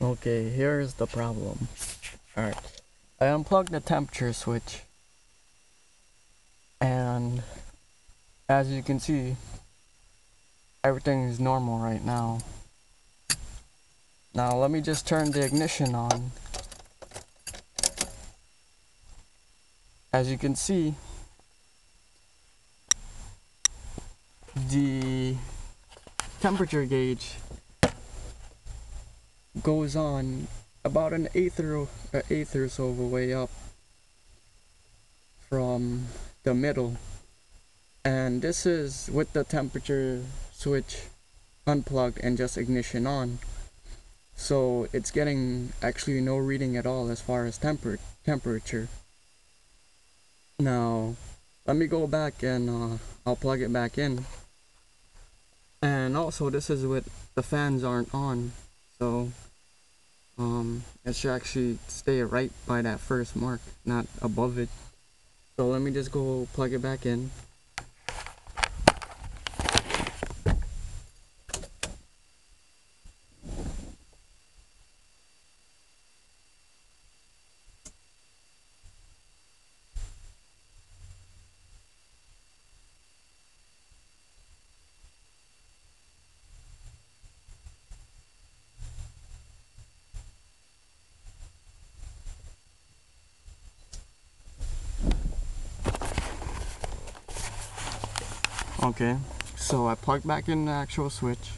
Okay, here's the problem. Alright, I unplugged the temperature switch, and as you can see, everything is normal right now. Now let me just turn the ignition on. As you can see, the temperature gauge goes on about an eighth or so of a way up from the middle, and this is with the temperature switch unplugged and just ignition on, so it's getting actually no reading at all as far as temperature. Now let me go back and I'll plug it back in. And also, this is with the fans aren't on, so it should actually stay right by that first mark, not above it. So let me just go plug it back in. Okay, so I plugged back in the actual switch,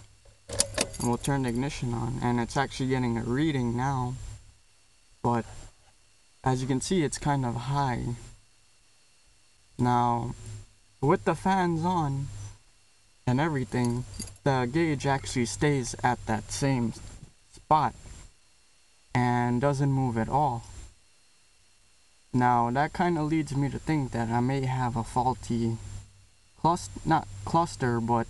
and we'll turn the ignition on, and it's actually getting a reading now, but as you can see, it's kind of high. Now, with the fans on and everything, the gauge actually stays at that same spot and doesn't move at all. Now, that kind of leads me to think that I may have a faulty not cluster, but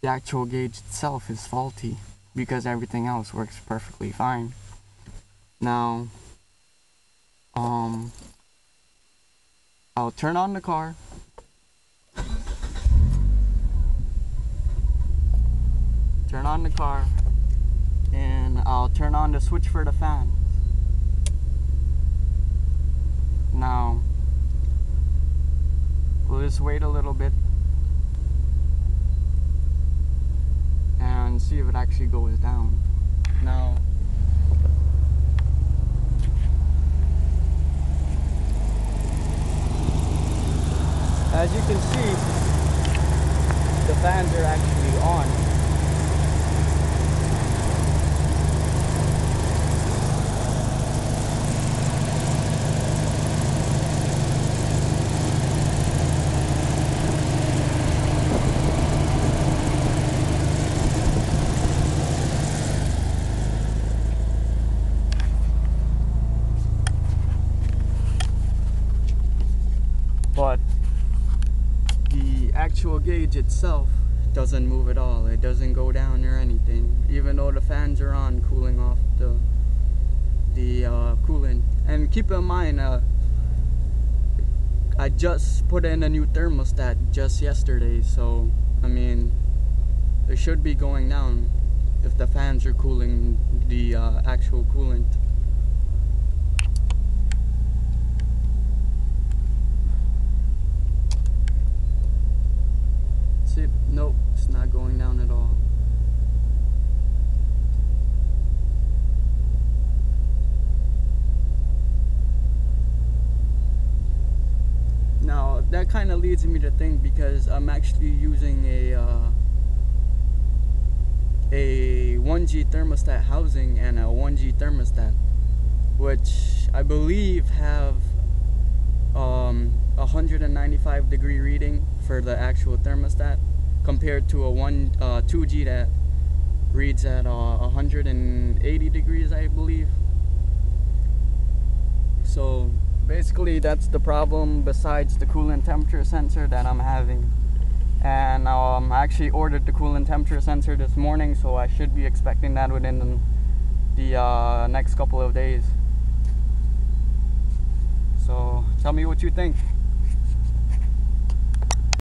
the actual gauge itself is faulty, because everything else works perfectly fine. Now, I'll turn on the car. Turn on the car, and I'll turn on the switch for the fans. Now, we'll just wait a little bit and see if it actually goes down. Now, as you can see, the fans are actually on. But the actual gauge itself doesn't move at all. It doesn't go down or anything, even though the fans are on, cooling off the coolant. And keep in mind, I just put in a new thermostat just yesterday, so I mean, it should be going down if the fans are cooling the actual coolant. See, nope, it's not going down at all. Now that kind of leads me to think, because I'm actually using a 1G thermostat housing and a 1G thermostat, which I believe have 195 degree reading for the actual thermostat, compared to a 2G that reads at 180 degrees, I believe. So basically, that's the problem, besides the coolant temperature sensor that I'm having. And I actually ordered the coolant temperature sensor this morning, so I should be expecting that within the next couple of days. So tell me what you think.